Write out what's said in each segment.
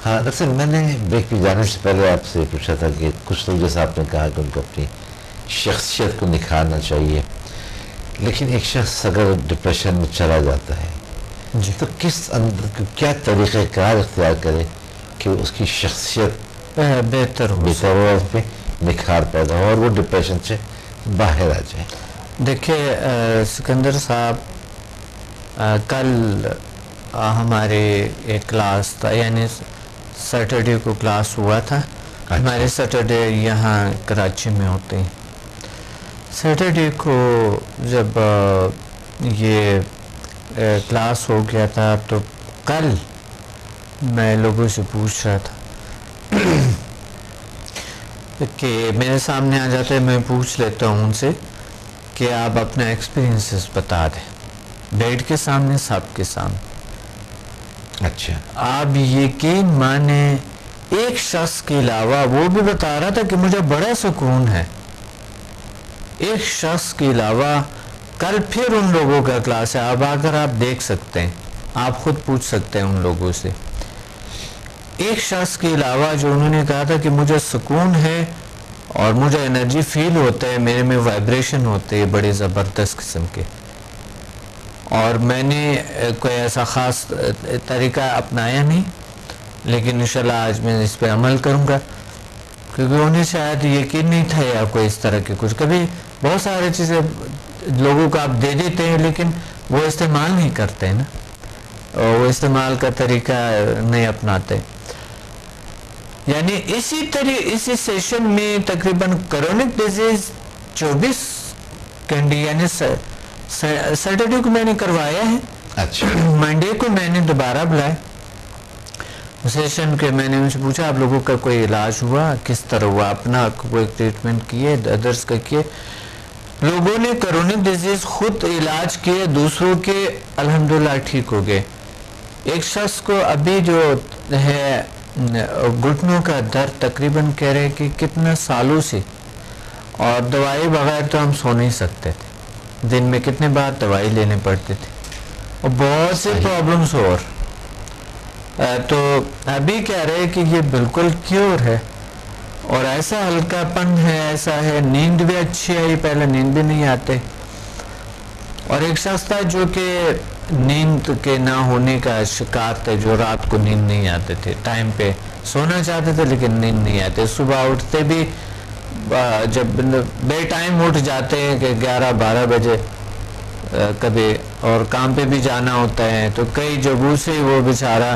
ہاں دراصل میں نے بریک پہ جانے سے پہلے آپ سے پوچھا تھا کہ کچھ لوگ جیسا آپ نے کہا کہ ان کو اپنی شخصیت کو نکھارنا چاہیے، لیکن ایک شخص اگر ڈپریشن میں چلا جاتا ہے جی تو کیا طریقہ کار اختیار کرے کہ اس کی شخصیت بہتر ہو بہتر ہو، اس پہ نکھار پیدا ہو اور وہ ڈپریشن سے باہر آ جائے؟ دیکھیے سکندر صاحب، کل ہمارے ایک کلاس تھا، یعنی سیٹرڈے کو کلاس ہوا تھا. ہمارے سیٹرڈے یہاں کراچی میں ہوتے ہیں. سیٹرڈے کو جب یہ کلاس ہو گیا تھا تو کل میں لوگوں سے پوچھ رہا تھا کہ میرے سامنے آ جاتے میں پوچھ لیتا ہوں ان سے کہ آپ اپنا ایکسپیرینسز بتا دیں، بیڈ کے سامنے، سب کے سامنے. اچھا. آپ یقین مانیں ایک شخص کے علاوہ وہ بھی بتا رہا تھا کہ مجھے بڑا سکون ہے. ایک شخص کے علاوہ کل پھر ان لوگوں کا کلاس ہے، اب اگر آپ دیکھ سکتے ہیں، آپ خود پوچھ سکتے ہیں ان لوگوں سے. ایک شخص کے علاوہ جو انہوں نے کہا تھا کہ مجھے سکون ہے اور مجھے انرجی فیل ہوتا ہے، میرے میں وائبریشن ہوتے ہیں بڑے زبردست قسم کے، اور میں نے کوئی ایسا خاص طریقہ اپنایا نہیں، لیکن انشاءاللہ آج میں اس پہ عمل کروں گا، کیونکہ انہیں شاید یقین نہیں تھا یا کوئی اس طرح کے کچھ. کبھی بہت سارے چیزیں لوگوں کو آپ دے دیتے ہیں لیکن وہ استعمال نہیں کرتے ہیں نا، وہ استعمال کا طریقہ نہیں اپناتے. یعنی اسی سیشن میں تقریباً کرونک ڈیزیز 24 کینڈی، یعنی سیٹرڈے کو میں نے کروایا ہے. اچھا. منڈے کو میں نے دوبارہ بلایا سیشن کے. میں نے ان سے پوچھا آپ لوگوں کا کوئی علاج ہوا، کس طرح ہوا، اپنا کوئی ٹریٹمنٹ کیے، ادرس کا کیے. لوگوں نے کرونک ڈیزیز خود علاج کیے، دوسروں کے الحمدللہ ٹھیک ہو گئے. ایک شخص کو ابھی جو ہے گھٹنوں کا درد تقریباً کہہ رہے کہ کتنے سالوں سے، اور دوائی بغیر تو ہم سو نہیں سکتے تھے، دن میں کتنے بار دوائی لینے پڑتے تھے، اور بہت سے پرابلمس اور تو ابھی کہہ رہے کہ یہ بالکل کیور ہے، اور ایسا ہلکا پن ہے، ایسا ہے، نیند بھی اچھی آئی، پہلے نیند بھی نہیں آتے. اور ایک شخص تھا جو کہ نیند کے نہ ہونے کا شکار تھے، جو رات کو نیند نہیں آتے تھے، ٹائم پہ سونا چاہتے تھے لیکن نیند نہیں آتے، صبح اٹھتے بھی جب بے ٹائم اٹھ جاتے ہیں کہ 11-12 بجے کبھی، اور کام پہ بھی جانا ہوتا ہے تو کئی جگہوں سے وہ بیچارہ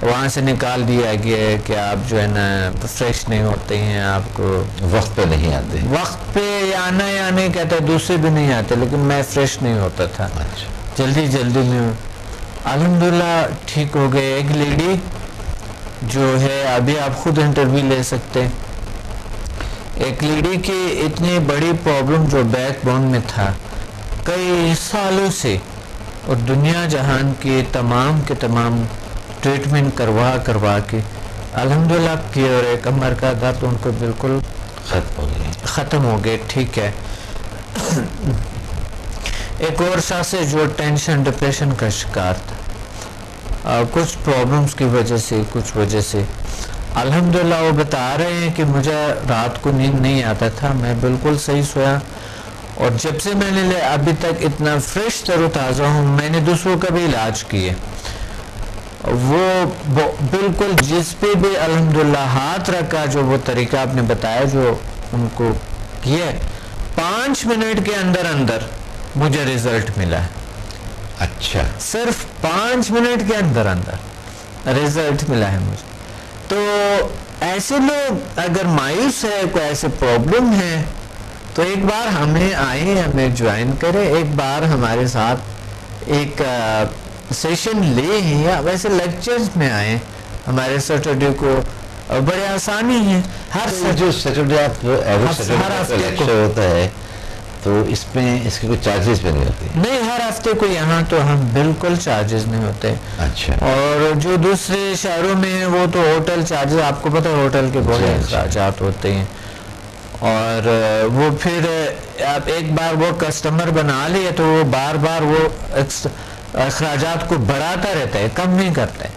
وہاں سے نکال دیا گیا ہے کہ آپ جو ہے نا فریش نہیں ہوتے ہیں، آپ کو وقت پہ نہیں آتے، وقت پہ آنا یا نہیں کہتے، دوسرے بھی نہیں آتے، لیکن میں فریش نہیں ہوتا تھا. جلدی میں الحمدللہ ٹھیک ہو گئے. ایک لیڈی جو ہے ابھی آپ خود انٹرویو لے سکتے ہیں، ایک لیڈی کی اتنی بڑی پرابلم جو بیک بون میں تھا کئی سالوں سے، اور دنیا جہان کی تمام کے تمام ٹریٹمنٹ کروا کے الحمدللہ کیور ہے. کمر کا درد ان کو بالکل ختم ہو گئے، ٹھیک ہے. ایک اور شخص ہے جو ٹینشن ڈپریشن کا شکار تھا، کچھ پرابلمس کی وجہ سے، کچھ وجہ سے الحمدللہ وہ بتا رہے ہیں کہ مجھے رات کو نیند نہیں آتا تھا، میں بالکل صحیح سویا، اور جب سے میں نے ابھی تک اتنا فریش تر و تازہ ہوں. میں نے دوسروں کا بھی علاج کیے، وہ بالکل جس پہ بھی الحمدللہ ہاتھ رکھا، جو وہ طریقہ آپ نے بتایا جو ان کو کیا، 5 منٹ کے اندر مجھے رزلٹ ملا ہے. اچھا. صرف 5 منٹ کے اندر رزلٹ ملا ہے مجھے. تو ایسے لوگ اگر مایوس ہے، کوئی ایسے پرابلم ہے، تو ایک بار ہمیں آئیں، ہمیں جوائن کریں، ایک بار ہمارے ساتھ ایک سیشن لے ہیں، یا ویسے لیکچرز میں آئیں ہمارے سیٹرڈے کو. بڑے آسانی ہے، ہر جو سیٹرڈے آپ لیکچر ہوتا ہے تو اس میں اس کے کوئی چارجز بھی نہیں ہوتے؟ نہیں، ہر ہفتے کو یہاں تو ہم بالکل چارجز نہیں ہوتے. اچھا. اور جو دوسرے شہروں میں ہیں وہ تو ہوٹل چارجز، آپ کو پتہ ہے ہوٹل کے بڑے اخراجات ہوتے ہیں، اور وہ پھر آپ ایک بار وہ کسٹمر بنا لیے تو وہ بار وہ اخراجات کو بڑھاتا رہتا ہے، کم نہیں کرتا ہے.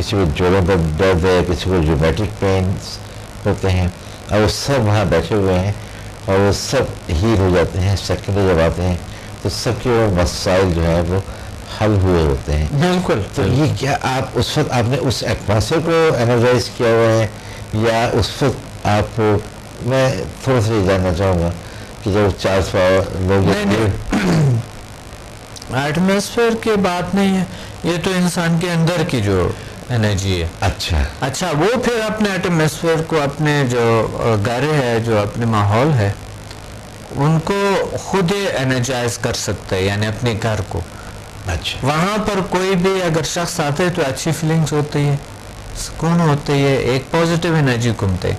کسی کو جوڑوں پر درد ہے، کسی کو ریمیٹک پینس ہوتے ہیں، اور وہ سب وہاں بیٹھے ہوئے ہیں اور وہ سب ہیل ہو جاتے ہیں. سیکنڈ جب آتے ہیں تو سب کے وہ مسائل جو ہیں وہ حل ہوئے ہوتے ہیں. بالکل. تو یہ کیا آپ اس وقت آپ نے اس ایٹماسفیئر کو انرجائز کیا ہوا ہے، یا اس وقت آپ، میں تھوڑا سا یہ جاننا چاہوں گا کہ جب 400 لوگ ایٹماسفیئر کی بات نہیں ہے، یہ تو انسان کے اندر کی جو انرجی ہے. اچھا وہ پھر اپنے ایٹماسفیئر کو، اپنے جو گھر ہے، جو اپنے ماحول ہے، ان کو خود انرجائز کر سکتا ہے، یعنی اپنے گھر کو. اچھا. وہاں پر کوئی بھی اگر شخص آتے تو اچھی فیلنگز ہوتی ہے، سکون ہوتی ہے، ایک پازیٹیو انرجی گھومتے.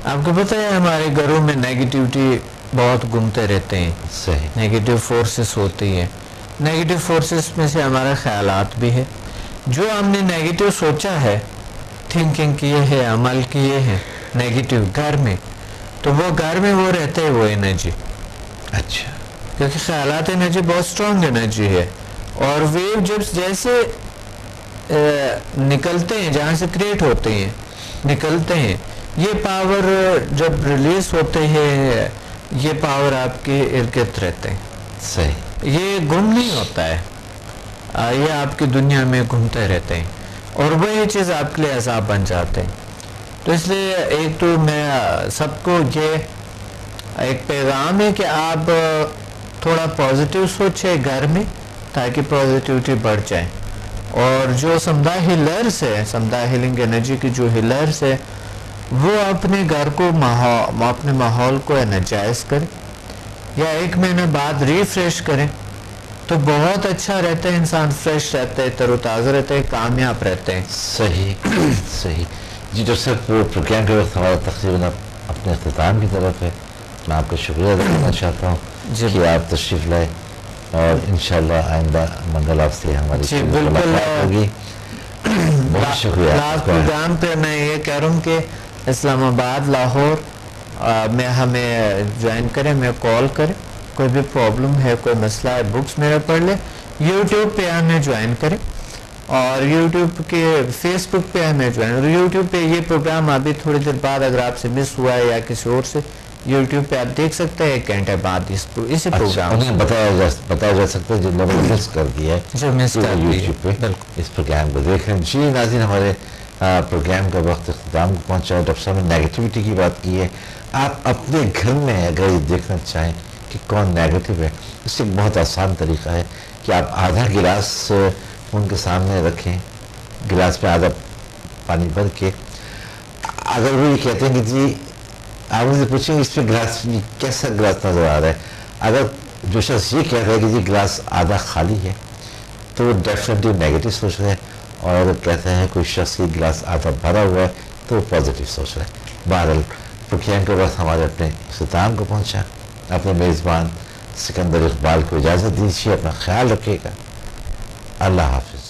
آپ کو پتہ ہے ہمارے گھروں میں نیگیٹیوٹی بہت گھومتے رہتے ہیں. صحیح. نیگیٹیو فورسز ہوتی ہیں. نیگیٹیو فورسز میں سے ہمارے خیالات بھی ہے. جو ہم نے نیگیٹیو سوچا ہے، تھنکنگ کیے ہے، عمل کیے ہیں نیگیٹیو گھر میں، تو وہ گھر میں وہ رہتے ہیں وہ انرجی. اچھا. کیونکہ خیالات انرجی بہت اسٹرانگ انرجی ہے، اور ویو جب جیسے نکلتے ہیں، جہاں سے کریٹ ہوتے ہیں، نکلتے ہیں، یہ پاور جب ریلیز ہوتے ہیں، یہ پاور آپ کے ارد گرد رہتے ہیں. صحیح. یہ گم نہیں ہوتا ہے، یہ آپ کی دنیا میں گھومتے رہتے ہیں، اور وہی چیز آپ کے لیے عذاب بن جاتے ہیں. تو اس لیے ایک تو میں سب کو یہ ایک پیغام ہے کہ آپ تھوڑا پازیٹیو سوچیں گھر میں، تاکہ پازیٹیوٹی بڑھ جائے. اور جو سمدھا ہیلرز ہے، سمدھا ہیلنگ انرجی کی جو ہیلرز ہے، وہ اپنے گھر کو، اپنے ماحول کو انرجائز کریں، یا 1 مہینہ بعد ریفریش کریں، تو بہت اچھا رہتا ہے. انسان فریش رہتا ہے، تر و تازہ رہتا ہے، کامیاب رہتے ہیں. صحیح. صحیح. جی ڈاکٹر صاحب، وہ پروگرام کے وقت ہمارا تقریباً اپنے اختتام کی طرف ہے. میں آپ کا شکریہ ادا کرنا چاہتا ہوں کہ آپ تشریف لائے، اور انشاءاللہ آئندہ منگل آپ سے ہماری ملاقات ہوگی. بہت شکریہ. لاسٹ پروگرام پہ میں یہ کہہ رہا ہوں کہ اسلام آباد، لاہور میں ہمیں جوائن کریں، میں کال کریں، کوئی بھی پرابلم ہے، کوئی مسئلہ ہے، بکس میرا پڑھ لیں. یوٹیوب پہ ہمیں جوائن کریں، اور یوٹیوب کے فیس بک پہ ہمیں جوائن. اور یوٹیوب پہ یہ پروگرام ابھی تھوڑی دیر بعد اگر آپ سے مس ہوا ہے یا کسی اور سے، یوٹیوب پہ آپ دیکھ سکتے ہیں 1 گھنٹے بعد اسی پروگرام. انہیں بتایا جا سکتا ہے جن لوگوں نے مس کر دیا ہے، جو مس کر دیا یوٹیوب پہ اس پروگرام کو دیکھ رہے ہیں. جی ناظرین، ہمارے پروگرام کا وقت اختتام کو پہنچا ہے. ڈاکٹر صاحب نے نیگیٹیوٹی کی بات کی ہے. آپ اپنے گھر میں اگر یہ دیکھنا چاہیں کہ کون نیگیٹو ہے، اس سے ایک بہت آسان طریقہ ہے کہ آپ آدھا گلاس ان کے سامنے رکھیں، گلاس میں آدھا پانی بھر کے. اگر وہ یہ کہتے ہیں کہ جی، آپ ان سے پوچھیں گے اس پہ گلاس کیسا گلاس نظر آ رہا ہے، اگر جو شخص یہ کہہ رہا ہے کہ جی گلاس آدھا خالی ہے، تو وہ ڈیفینیٹلی نیگیٹو سوچ رہے ہیں. اور اگر کہتے ہیں کوئی شخص کی گلاس آدھا بھرا ہوا ہے تو وہ پازیٹیو سوچ رہے ہیں. بہرحال پروگرام کے وقت ہمارے اپنے اختتام کو پہنچا. اپنے میزبان سکندر اقبال کو اجازت دیجیے. اپنا خیال رکھیے گا. اللہ حافظ.